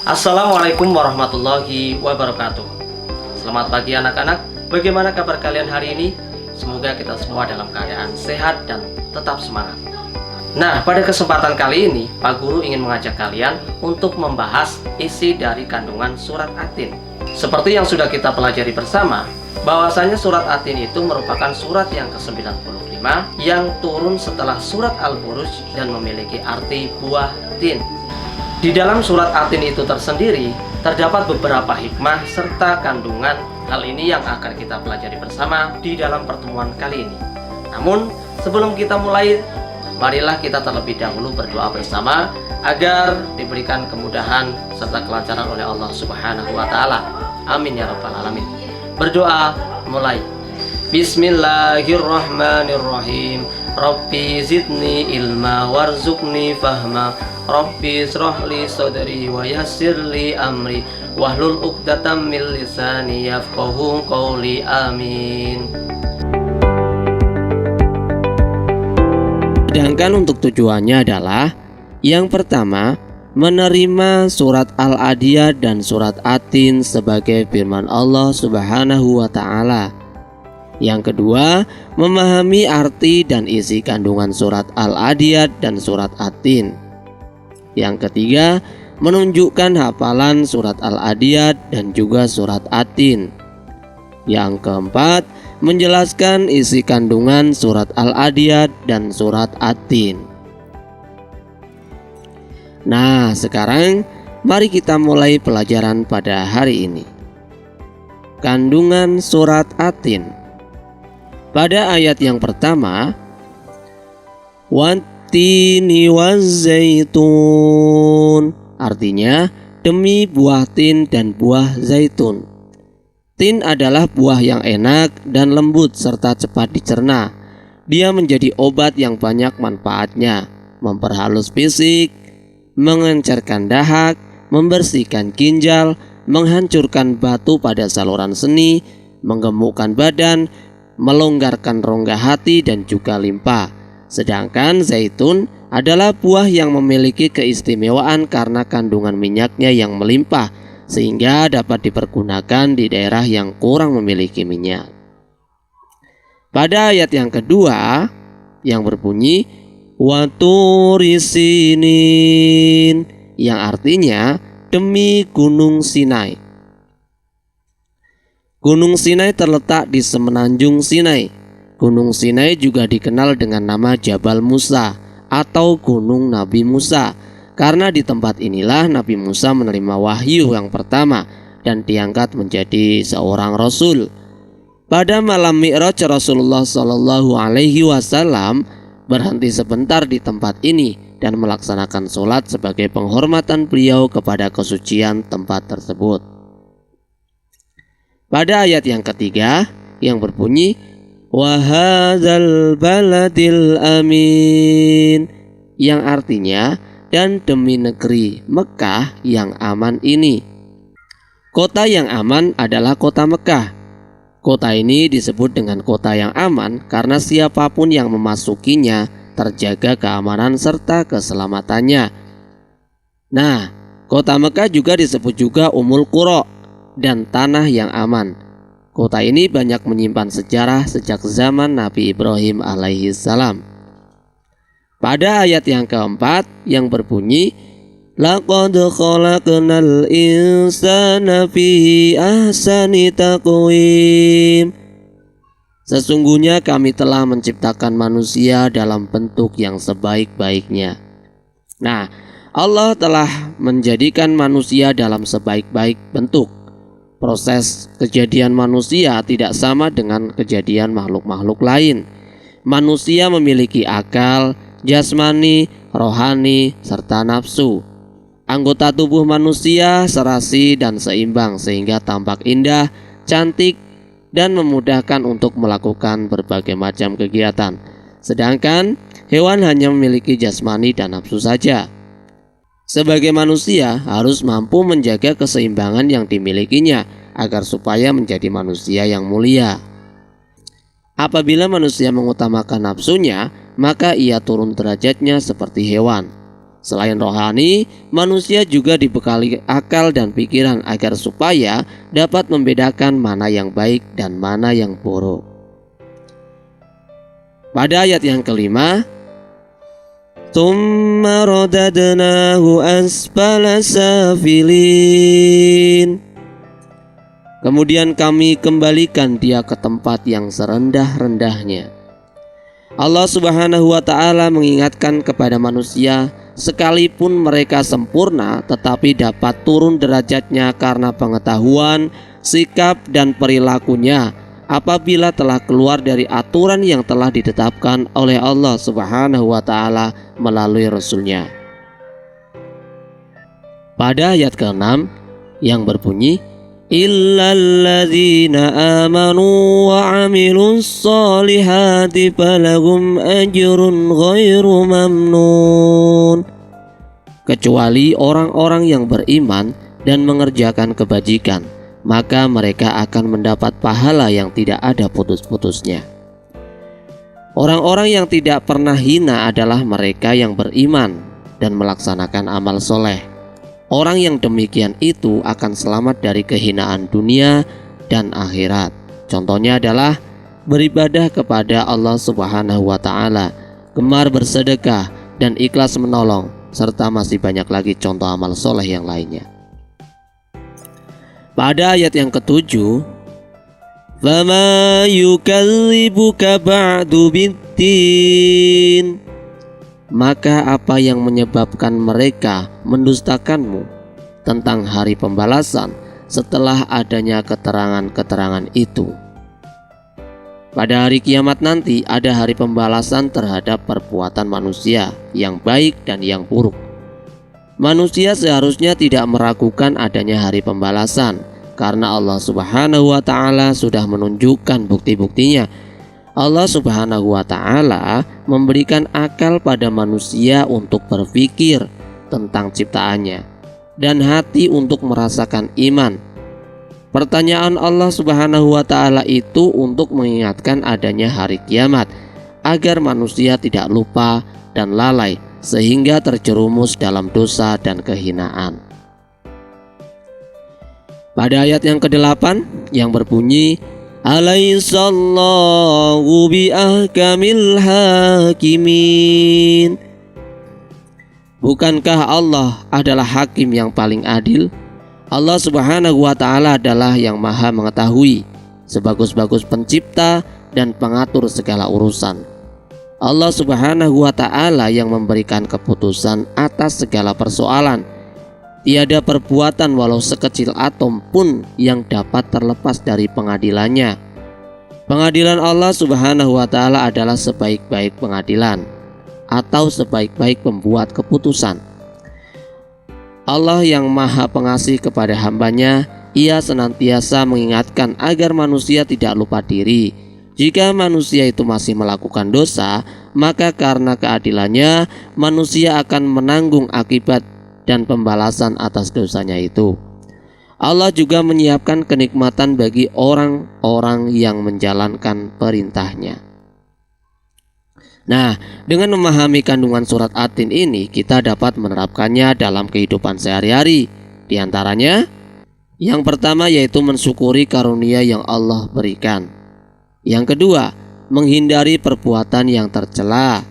Assalamualaikum warahmatullahi wabarakatuh. Selamat pagi anak-anak. Bagaimana kabar kalian hari ini? Semoga kita semua dalam keadaan sehat dan tetap semangat. Nah, pada kesempatan kali ini Pak Guru ingin mengajak kalian untuk membahas isi dari kandungan surat At-Tin. Seperti yang sudah kita pelajari bersama, bahwasanya surat At-Tin itu merupakan surat yang ke-95 yang turun setelah surat Al-Buruj dan memiliki arti buah tin. Di dalam surat At-Tin itu tersendiri terdapat beberapa hikmah serta kandungan hal ini yang akan kita pelajari bersama di dalam pertemuan kali ini. Namun sebelum kita mulai, marilah kita terlebih dahulu berdoa bersama agar diberikan kemudahan serta kelancaran oleh Allah Subhanahu wa taala. Amin ya rabbal alamin. Berdoa mulai. Bismillahirrahmanirrahim. Rabbi zidni ilma warzuqni fahma. Rabbi israhli sadri wa yassirli amri wahlul 'uqdatam min lisani yafqahu qawli. Amin. Sedangkan untuk tujuannya adalah yang pertama, menerima surat Al-Adiyat dan surat At-Tin sebagai firman Allah Subhanahu wa taala. Yang kedua, memahami arti dan isi kandungan surat Al-Adiyat dan surat At-Tin. Yang ketiga, menunjukkan hafalan surat Al-Adiyat dan juga surat At-Tin. Yang keempat, menjelaskan isi kandungan surat Al-Adiyat dan surat At-Tin. Nah, sekarang mari kita mulai pelajaran pada hari ini. Kandungan surat At-Tin. Pada ayat yang pertama, Wattini wazzaitun, artinya demi buah tin dan buah zaitun. Tin adalah buah yang enak dan lembut serta cepat dicerna. Dia menjadi obat yang banyak manfaatnya, memperhalus fisik, mengencerkan dahak, membersihkan ginjal, menghancurkan batu pada saluran seni, menggemukkan badan, melonggarkan rongga hati dan juga limpa. Sedangkan zaitun adalah buah yang memiliki keistimewaan karena kandungan minyaknya yang melimpah sehingga dapat dipergunakan di daerah yang kurang memiliki minyak. Pada ayat yang kedua yang berbunyi Waturi sinin, yang artinya demi Gunung Sinai. Gunung Sinai terletak di semenanjung Sinai. Gunung Sinai juga dikenal dengan nama Jabal Musa atau Gunung Nabi Musa, karena di tempat inilah Nabi Musa menerima wahyu yang pertama dan diangkat menjadi seorang rasul. Pada malam Mi'raj, Rasulullah Shallallahu Alaihi Wasallam berhenti sebentar di tempat ini dan melaksanakan sholat sebagai penghormatan beliau kepada kesucian tempat tersebut. Pada ayat yang ketiga yang berbunyi Wahadzal baladil amin, yang artinya dan demi negeri Mekah yang aman ini. Kota yang aman adalah kota Mekah. Kota ini disebut dengan kota yang aman karena siapapun yang memasukinya terjaga keamanan serta keselamatannya. Nah, kota Mekah juga disebut juga Ummul Qura dan tanah yang aman. Kota ini banyak menyimpan sejarah sejak zaman Nabi Ibrahim alaihi salam. Pada ayat yang keempat yang berbunyi Laqad khalaqnal insana fi ahsani taqwim, sesungguhnya kami telah menciptakan manusia dalam bentuk yang sebaik-baiknya. Nah, Allah telah menjadikan manusia dalam sebaik-baik bentuk. Proses kejadian manusia tidak sama dengan kejadian makhluk-makhluk lain. Manusia memiliki akal, jasmani, rohani, serta nafsu. Anggota tubuh manusia serasi dan seimbang sehingga tampak indah, cantik, dan memudahkan untuk melakukan berbagai macam kegiatan. Sedangkan hewan hanya memiliki jasmani dan nafsu saja. Sebagai manusia harus mampu menjaga keseimbangan yang dimilikinya agar supaya menjadi manusia yang mulia. Apabila manusia mengutamakan nafsunya, maka ia turun derajatnya seperti hewan. Selain rohani, manusia juga dibekali akal dan pikiran agar supaya dapat membedakan mana yang baik dan mana yang buruk. Pada ayat yang kelima, "Tsumma radadnahu asfala safilin." Kemudian kami kembalikan dia ke tempat yang serendah-rendahnya. Allah Subhanahu wa ta'ala mengingatkan kepada manusia, sekalipun mereka sempurna tetapi dapat turun derajatnya karena pengetahuan, sikap dan perilakunya apabila telah keluar dari aturan yang telah ditetapkan oleh Allah Subhanahu wa ta'ala melalui Rasul-Nya. Pada ayat ke-6 yang berbunyi, illalladzina amanu wa amilus solihati falahum ajrun ghairu mamnun. Kecuali orang-orang yang beriman dan mengerjakan kebajikan, maka mereka akan mendapat pahala yang tidak ada putus-putusnya. Orang-orang yang tidak pernah hina adalah mereka yang beriman dan melaksanakan amal soleh. Orang yang demikian itu akan selamat dari kehinaan dunia dan akhirat. Contohnya adalah beribadah kepada Allah Subhanahu wa ta'ala, gemar bersedekah dan ikhlas menolong, serta masih banyak lagi contoh amal soleh yang lainnya. Pada ayat yang ke-7, "Fama yukadzibuka ba'du biddin." Maka apa yang menyebabkan mereka mendustakanmu tentang hari pembalasan setelah adanya keterangan-keterangan itu? Pada hari kiamat nanti ada hari pembalasan terhadap perbuatan manusia yang baik dan yang buruk. Manusia seharusnya tidak meragukan adanya hari pembalasan karena Allah Subhanahu wa ta'ala sudah menunjukkan bukti-buktinya. Allah Subhanahu wa ta'ala memberikan akal pada manusia untuk berpikir tentang ciptaannya dan hati untuk merasakan iman. Pertanyaan Allah Subhanahu wa ta'ala itu untuk mengingatkan adanya hari kiamat agar manusia tidak lupa dan lalai sehingga terjerumus dalam dosa dan kehinaan. Pada ayat yang ke-8 yang berbunyi, "Alaihissallahu biahkamil hakimin." Bukankah Allah adalah hakim yang paling adil? Allah Subhanahu wa ta'ala adalah yang maha mengetahui, sebagus-bagus pencipta dan pengatur segala urusan. Allah Subhanahu wa ta'ala yang memberikan keputusan atas segala persoalan. Tiada perbuatan walau sekecil atom pun yang dapat terlepas dari pengadilannya. Pengadilan Allah Subhanahu wa ta'ala adalah sebaik-baik pengadilan atau sebaik-baik pembuat keputusan. Allah yang maha pengasih kepada hambanya, ia senantiasa mengingatkan agar manusia tidak lupa diri. Jika manusia itu masih melakukan dosa, maka karena keadilannya manusia akan menanggung akibat dan pembalasan atas dosanya itu. Allah juga menyiapkan kenikmatan bagi orang-orang yang menjalankan perintahnya. Nah, dengan memahami kandungan surat At-Tin ini, kita dapat menerapkannya dalam kehidupan sehari-hari. Di antaranya, yang pertama yaitu mensyukuri karunia yang Allah berikan. Yang kedua, menghindari perbuatan yang tercela.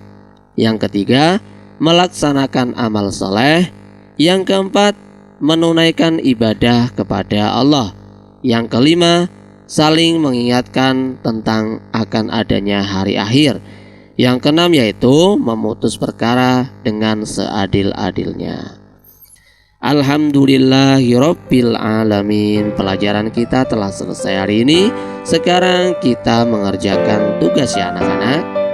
Yang ketiga, melaksanakan amal soleh. Yang keempat, menunaikan ibadah kepada Allah. Yang kelima, saling mengingatkan tentang akan adanya hari akhir. Yang keenam yaitu memutus perkara dengan seadil-adilnya. Alhamdulillahirabbil alamin. Pelajaran kita telah selesai hari ini. Sekarang kita mengerjakan tugas ya anak-anak.